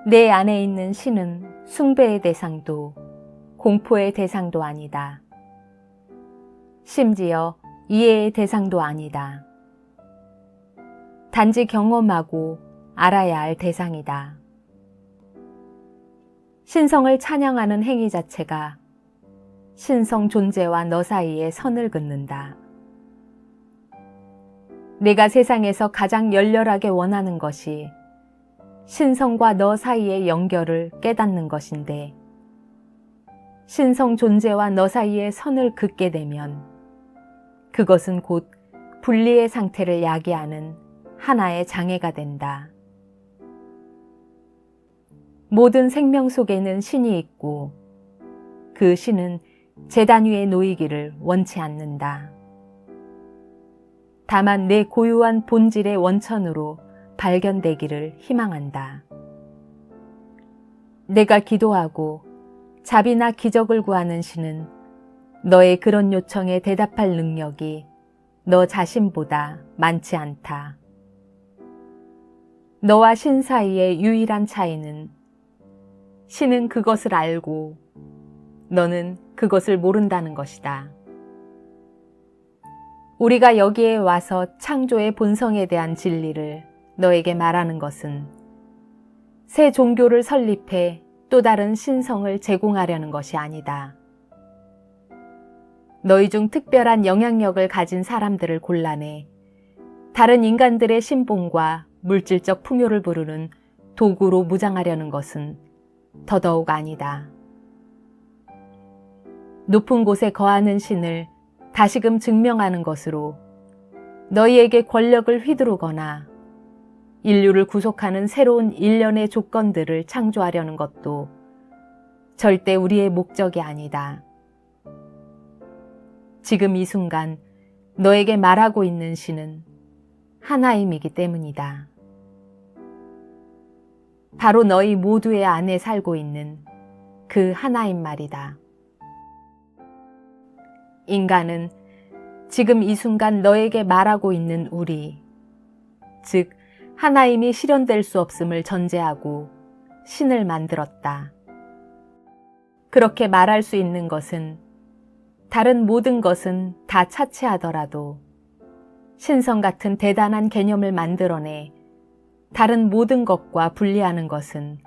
내 안에 있는 신은 숭배의 대상도 공포의 대상도 아니다. 심지어 이해의 대상도 아니다. 단지 경험하고 알아야 할 대상이다. 신성을 찬양하는 행위 자체가 신성 존재와 너 사이에 선을 긋는다. 내가 세상에서 가장 열렬하게 원하는 것이 신성과 너 사이의 연결을 깨닫는 것인데, 신성 존재와 너 사이에 선을 긋게 되면 그것은 곧 분리의 상태를 야기하는 하나의 장애가 된다. 모든 생명 속에는 신이 있고 그 신은 제단 위에 놓이기를 원치 않는다. 다만 내 고유한 본질의 원천으로 발견되기를 희망한다. 내가 기도하고 자비나 기적을 구하는 신은 너의 그런 요청에 대답할 능력이 너 자신보다 많지 않다. 너와 신 사이의 유일한 차이는 신은 그것을 알고 너는 그것을 모른다는 것이다. 우리가 여기에 와서 창조의 본성에 대한 진리를 너에게 말하는 것은 새 종교를 설립해 또 다른 신성을 제공하려는 것이 아니다. 너희 중 특별한 영향력을 가진 사람들을 골라내 다른 인간들의 신봉과 물질적 풍요를 부르는 도구로 무장하려는 것은 더더욱 아니다. 높은 곳에 거하는 신을 다시금 증명하는 것으로 너희에게 권력을 휘두르거나 인류를 구속하는 새로운 일련의 조건들을 창조하려는 것도 절대 우리의 목적이 아니다. 지금 이 순간 너에게 말하고 있는 신은 하나임이기 때문이다. 바로 너희 모두의 안에 살고 있는 그 하나임 말이다. 인간은 지금 이 순간 너에게 말하고 있는 우리, 즉 하나임이 실현될 수 없음을 전제하고 신을 만들었다. 그렇게 말할 수 있는 것은 다른 모든 것은 다 차치하더라도 신성 같은 대단한 개념을 만들어내 다른 모든 것과 분리하는 것은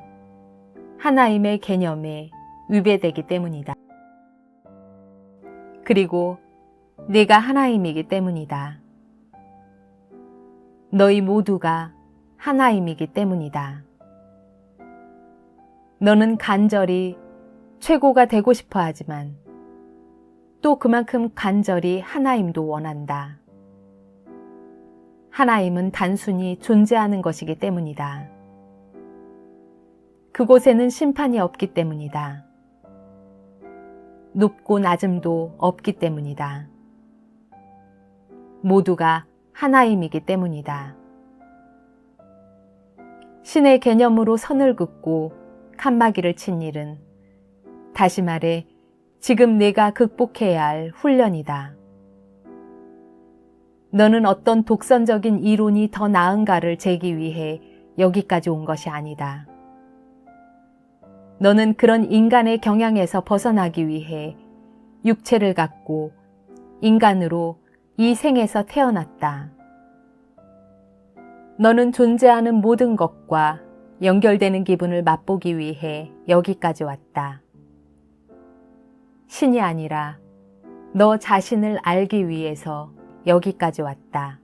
하나임의 개념에 위배되기 때문이다. 그리고 네가 하나임이기 때문이다. 너희 모두가 하나임이기 때문이다. 너는 간절히 최고가 되고 싶어 하지만 또 그만큼 간절히 하나임도 원한다. 하나임은 단순히 존재하는 것이기 때문이다. 그곳에는 심판이 없기 때문이다. 높고 낮음도 없기 때문이다. 모두가 하나임이기 때문이다. 신의 개념으로 선을 긋고 칸막이를 친 일은 다시 말해 지금 내가 극복해야 할 훈련이다. 너는 어떤 독선적인 이론이 더 나은가를 재기 위해 여기까지 온 것이 아니다. 너는 그런 인간의 경향에서 벗어나기 위해 육체를 갖고 인간으로 이 생에서 태어났다. 너는 존재하는 모든 것과 연결되는 기분을 맛보기 위해 여기까지 왔다. 신이 아니라 너 자신을 알기 위해서 여기까지 왔다.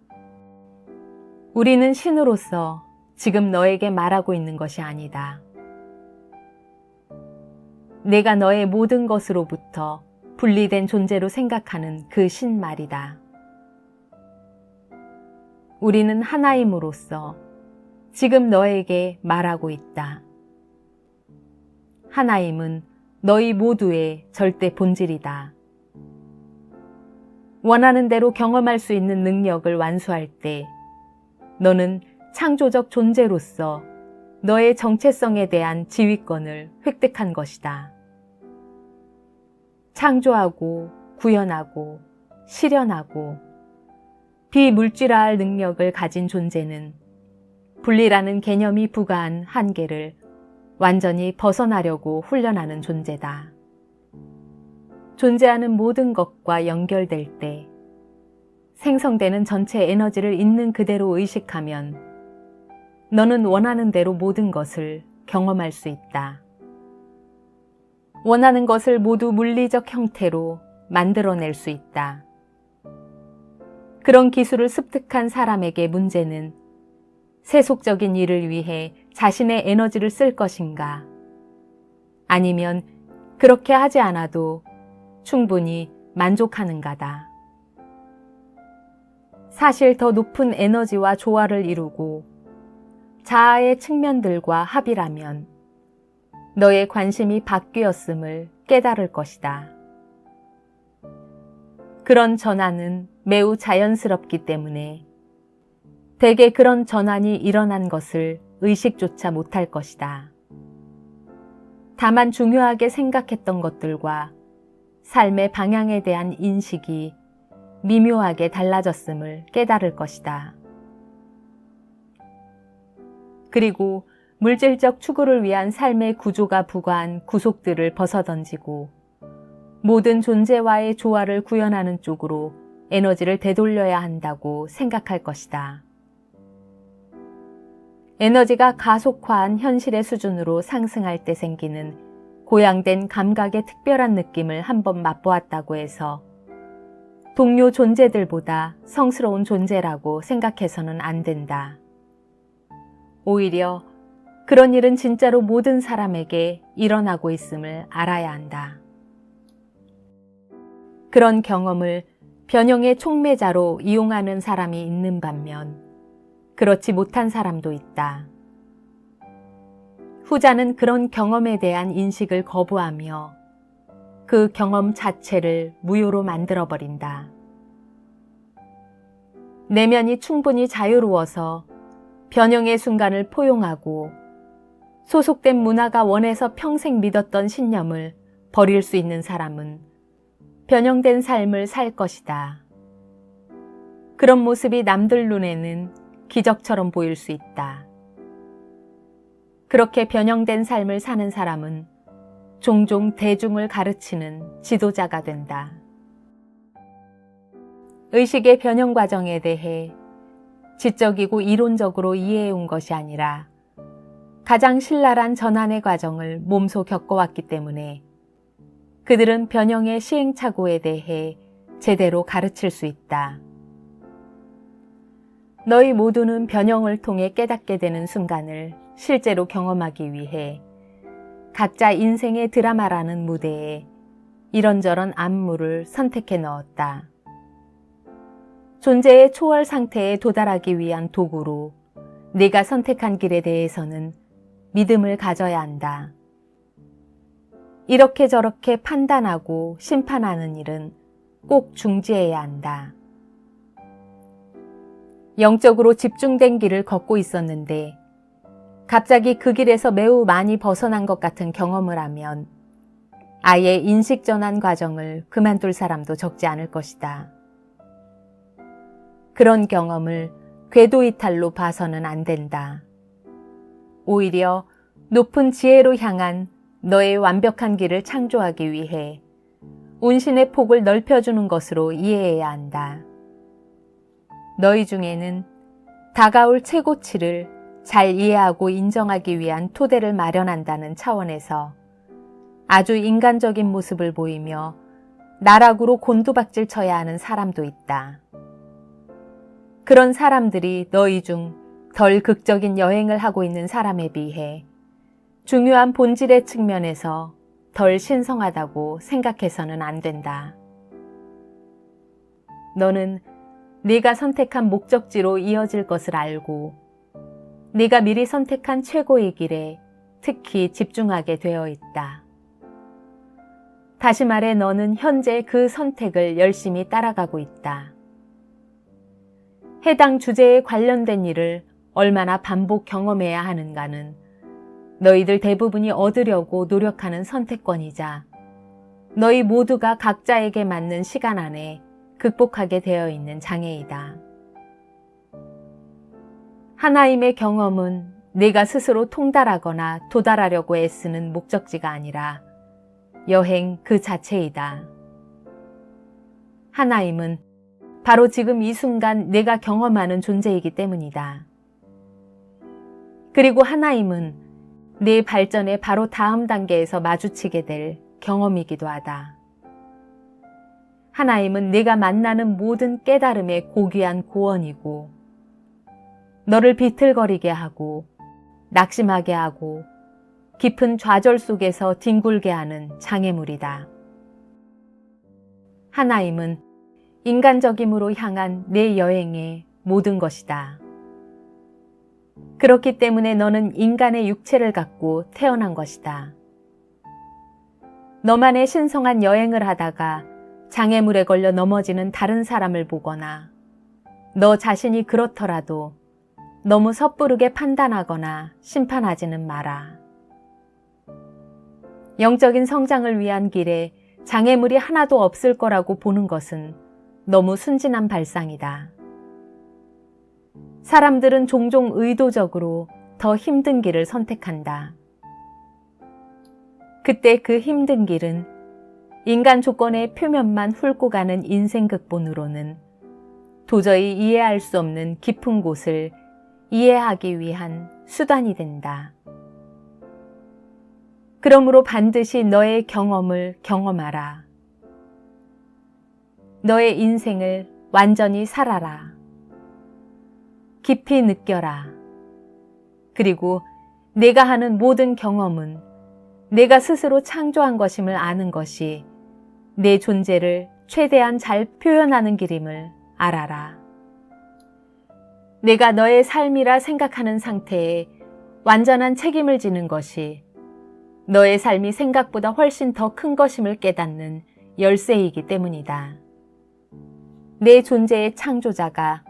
우리는 신으로서 지금 너에게 말하고 있는 것이 아니다. 내가 너의 모든 것으로부터 분리된 존재로 생각하는 그 신 말이다. 우리는 하나임으로써 지금 너에게 말하고 있다. 하나임은 너희 모두의 절대 본질이다. 원하는 대로 경험할 수 있는 능력을 완수할 때 너는 창조적 존재로서 너의 정체성에 대한 지휘권을 획득한 것이다. 창조하고 구현하고 실현하고 비물질화할 능력을 가진 존재는 분리라는 개념이 부과한 한계를 완전히 벗어나려고 훈련하는 존재다. 존재하는 모든 것과 연결될 때 생성되는 전체 에너지를 있는 그대로 의식하면 너는 원하는 대로 모든 것을 경험할 수 있다. 원하는 것을 모두 물리적 형태로 만들어낼 수 있다. 그런 기술을 습득한 사람에게 문제는 세속적인 일을 위해 자신의 에너지를 쓸 것인가, 아니면 그렇게 하지 않아도 충분히 만족하는가다. 사실 더 높은 에너지와 조화를 이루고 자아의 측면들과 합이라면 너의 관심이 바뀌었음을 깨달을 것이다. 그런 전환은 매우 자연스럽기 때문에 대개 그런 전환이 일어난 것을 의식조차 못할 것이다. 다만 중요하게 생각했던 것들과 삶의 방향에 대한 인식이 미묘하게 달라졌음을 깨달을 것이다. 그리고 물질적 추구를 위한 삶의 구조가 부과한 구속들을 벗어던지고 모든 존재와의 조화를 구현하는 쪽으로 에너지를 되돌려야 한다고 생각할 것이다. 에너지가 가속화한 현실의 수준으로 상승할 때 생기는 고양된 감각의 특별한 느낌을 한번 맛보았다고 해서 동료 존재들보다 성스러운 존재라고 생각해서는 안 된다. 오히려 그런 일은 진짜로 모든 사람에게 일어나고 있음을 알아야 한다. 그런 경험을 변형의 촉매자로 이용하는 사람이 있는 반면 그렇지 못한 사람도 있다. 후자는 그런 경험에 대한 인식을 거부하며 그 경험 자체를 무효로 만들어버린다. 내면이 충분히 자유로워서 변형의 순간을 포용하고 소속된 문화가 원해서 평생 믿었던 신념을 버릴 수 있는 사람은 변형된 삶을 살 것이다. 그런 모습이 남들 눈에는 기적처럼 보일 수 있다. 그렇게 변형된 삶을 사는 사람은 종종 대중을 가르치는 지도자가 된다. 의식의 변형 과정에 대해 지적이고 이론적으로 이해해온 것이 아니라 가장 신랄한 전환의 과정을 몸소 겪어왔기 때문에 그들은 변형의 시행착오에 대해 제대로 가르칠 수 있다. 너희 모두는 변형을 통해 깨닫게 되는 순간을 실제로 경험하기 위해 각자 인생의 드라마라는 무대에 이런저런 안무를 선택해 넣었다. 존재의 초월 상태에 도달하기 위한 도구로 네가 선택한 길에 대해서는 믿음을 가져야 한다. 이렇게 저렇게 판단하고 심판하는 일은 꼭 중지해야 한다. 영적으로 집중된 길을 걷고 있었는데 갑자기 그 길에서 매우 많이 벗어난 것 같은 경험을 하면 아예 인식 전환 과정을 그만둘 사람도 적지 않을 것이다. 그런 경험을 궤도 이탈로 봐서는 안 된다. 오히려 높은 지혜로 향한 너의 완벽한 길을 창조하기 위해 운신의 폭을 넓혀주는 것으로 이해해야 한다. 너희 중에는 다가올 최고치를 잘 이해하고 인정하기 위한 토대를 마련한다는 차원에서 아주 인간적인 모습을 보이며 나락으로 곤두박질 쳐야 하는 사람도 있다. 그런 사람들이 너희 중 덜 극적인 여행을 하고 있는 사람에 비해 중요한 본질의 측면에서 덜 신성하다고 생각해서는 안 된다. 너는 네가 선택한 목적지로 이어질 것을 알고 네가 미리 선택한 최고의 길에 특히 집중하게 되어 있다. 다시 말해 너는 현재 그 선택을 열심히 따라가고 있다. 해당 주제에 관련된 일을 얼마나 반복 경험해야 하는가는 너희들 대부분이 얻으려고 노력하는 선택권이자 너희 모두가 각자에게 맞는 시간 안에 극복하게 되어 있는 장애이다. 하나임의 경험은 내가 스스로 통달하거나 도달하려고 애쓰는 목적지가 아니라 여행 그 자체이다. 하나임은 바로 지금 이 순간 내가 경험하는 존재이기 때문이다. 그리고 하나임은 내 발전의 바로 다음 단계에서 마주치게 될 경험이기도 하다. 하나임은 내가 만나는 모든 깨달음의 고귀한 고언이고 너를 비틀거리게 하고 낙심하게 하고 깊은 좌절 속에서 뒹굴게 하는 장애물이다. 하나임은 인간적임으로 향한 내 여행의 모든 것이다. 그렇기 때문에 너는 인간의 육체를 갖고 태어난 것이다. 너만의 신성한 여행을 하다가 장애물에 걸려 넘어지는 다른 사람을 보거나 너 자신이 그렇더라도 너무 섣부르게 판단하거나 심판하지는 마라. 영적인 성장을 위한 길에 장애물이 하나도 없을 거라고 보는 것은 너무 순진한 발상이다. 사람들은 종종 의도적으로 더 힘든 길을 선택한다. 그때 그 힘든 길은 인간 조건의 표면만 훑고 가는 인생 극본으로는 도저히 이해할 수 없는 깊은 곳을 이해하기 위한 수단이 된다. 그러므로 반드시 너의 경험을 경험하라. 너의 인생을 완전히 살아라. 깊이 느껴라. 그리고 내가 하는 모든 경험은 내가 스스로 창조한 것임을 아는 것이 내 존재를 최대한 잘 표현하는 길임을 알아라. 내가 너의 삶이라 생각하는 상태에 완전한 책임을 지는 것이 너의 삶이 생각보다 훨씬 더 큰 것임을 깨닫는 열쇠이기 때문이다. 내 존재의 창조자가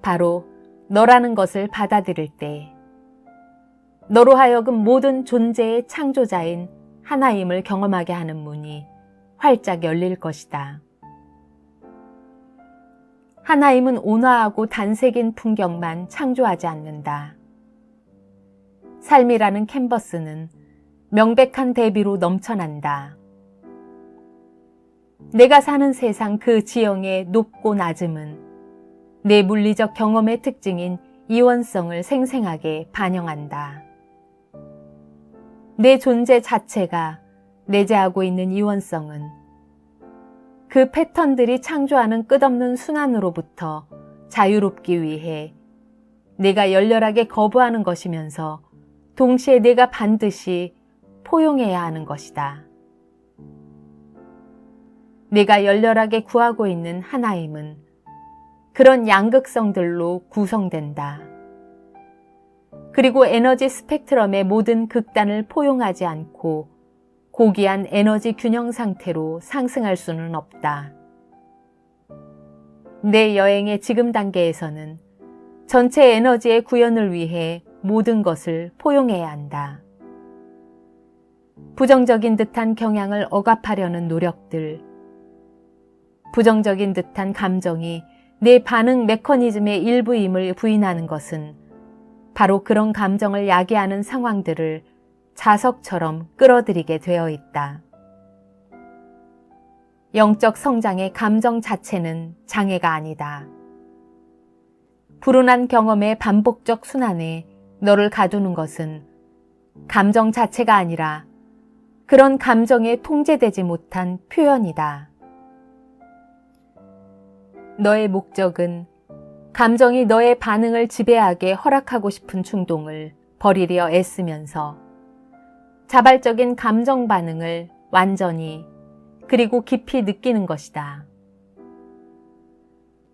바로 너라는 것을 받아들일 때 너로 하여금 모든 존재의 창조자인 하나임을 경험하게 하는 문이 활짝 열릴 것이다. 하나임은 온화하고 단색인 풍경만 창조하지 않는다. 삶이라는 캔버스는 명백한 대비로 넘쳐난다. 내가 사는 세상 그 지형의 높고 낮음은 내 물리적 경험의 특징인 이원성을 생생하게 반영한다. 내 존재 자체가 내재하고 있는 이원성은 그 패턴들이 창조하는 끝없는 순환으로부터 자유롭기 위해 내가 열렬하게 거부하는 것이면서 동시에 내가 반드시 포용해야 하는 것이다. 내가 열렬하게 구하고 있는 하나임은 그런 양극성들로 구성된다. 그리고 에너지 스펙트럼의 모든 극단을 포용하지 않고 고귀한 에너지 균형 상태로 상승할 수는 없다. 내 여행의 지금 단계에서는 전체 에너지의 구현을 위해 모든 것을 포용해야 한다. 부정적인 듯한 경향을 억압하려는 노력들, 부정적인 듯한 감정이 내 반응 메커니즘의 일부임을 부인하는 것은 바로 그런 감정을 야기하는 상황들을 자석처럼 끌어들이게 되어 있다. 영적 성장의 감정 자체는 장애가 아니다. 불운한 경험의 반복적 순환에 너를 가두는 것은 감정 자체가 아니라 그런 감정에 통제되지 못한 표현이다. 너의 목적은 감정이 너의 반응을 지배하게 허락하고 싶은 충동을 버리려 애쓰면서 자발적인 감정 반응을 완전히 그리고 깊이 느끼는 것이다.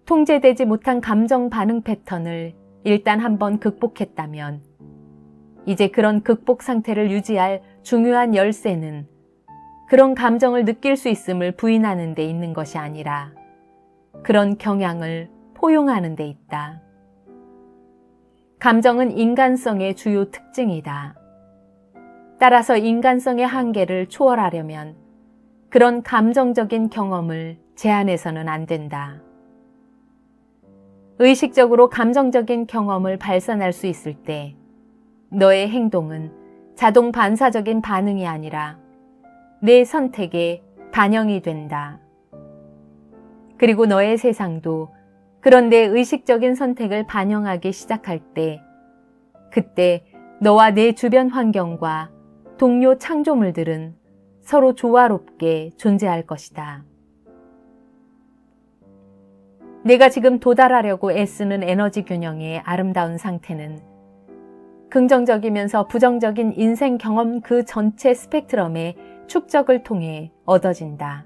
통제되지 못한 감정 반응 패턴을 일단 한번 극복했다면 이제 그런 극복 상태를 유지할 중요한 열쇠는 그런 감정을 느낄 수 있음을 부인하는 데 있는 것이 아니라 그런 경향을 포용하는 데 있다. 감정은 인간성의 주요 특징이다. 따라서 인간성의 한계를 초월하려면 그런 감정적인 경험을 제한해서는 안 된다. 의식적으로 감정적인 경험을 발산할 수 있을 때 너의 행동은 자동 반사적인 반응이 아니라 내 선택에 반영이 된다. 그리고 너의 세상도 그런 내 의식적인 선택을 반영하기 시작할 때, 그때 너와 내 주변 환경과 동료 창조물들은 서로 조화롭게 존재할 것이다. 내가 지금 도달하려고 애쓰는 에너지 균형의 아름다운 상태는 긍정적이면서 부정적인 인생 경험 그 전체 스펙트럼의 축적을 통해 얻어진다.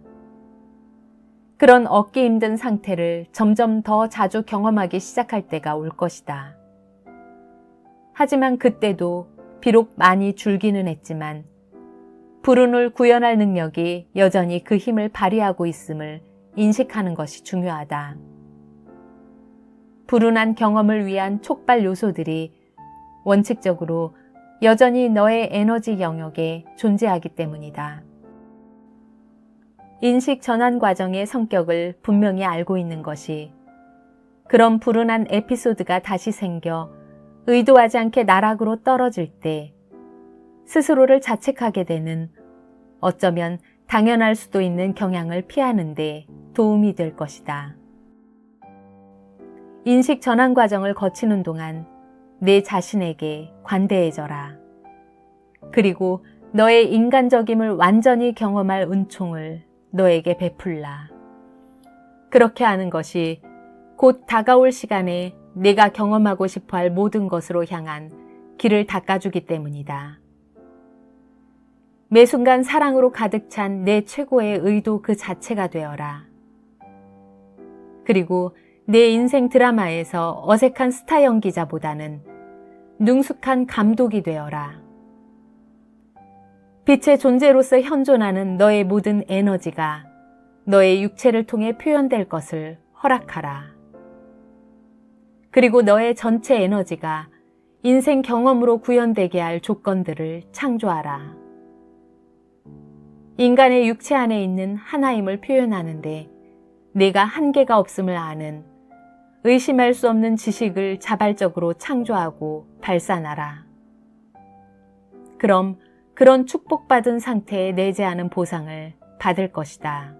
그런 얻기 힘든 상태를 점점 더 자주 경험하기 시작할 때가 올 것이다. 하지만 그때도 비록 많이 줄기는 했지만 불운을 구현할 능력이 여전히 그 힘을 발휘하고 있음을 인식하는 것이 중요하다. 불운한 경험을 위한 촉발 요소들이 원칙적으로 여전히 너의 에너지 영역에 존재하기 때문이다. 인식 전환 과정의 성격을 분명히 알고 있는 것이 그런 불운한 에피소드가 다시 생겨 의도하지 않게 나락으로 떨어질 때 스스로를 자책하게 되는 어쩌면 당연할 수도 있는 경향을 피하는 데 도움이 될 것이다. 인식 전환 과정을 거치는 동안 내 자신에게 관대해져라. 그리고 너의 인간적임을 완전히 경험할 은총을 너에게 베풀라. 그렇게 하는 것이 곧 다가올 시간에 내가 경험하고 싶어 할 모든 것으로 향한 길을 닦아주기 때문이다. 매 순간 사랑으로 가득 찬 내 최고의 의도 그 자체가 되어라. 그리고 내 인생 드라마에서 어색한 스타 연기자보다는 능숙한 감독이 되어라. 빛의 존재로서 현존하는 너의 모든 에너지가 너의 육체를 통해 표현될 것을 허락하라. 그리고 너의 전체 에너지가 인생 경험으로 구현되게 할 조건들을 창조하라. 인간의 육체 안에 있는 하나임을 표현하는데 내가 한계가 없음을 아는 의심할 수 없는 지식을 자발적으로 창조하고 발산하라. 그럼 그런 축복받은 상태에 내재하는 보상을 받을 것이다.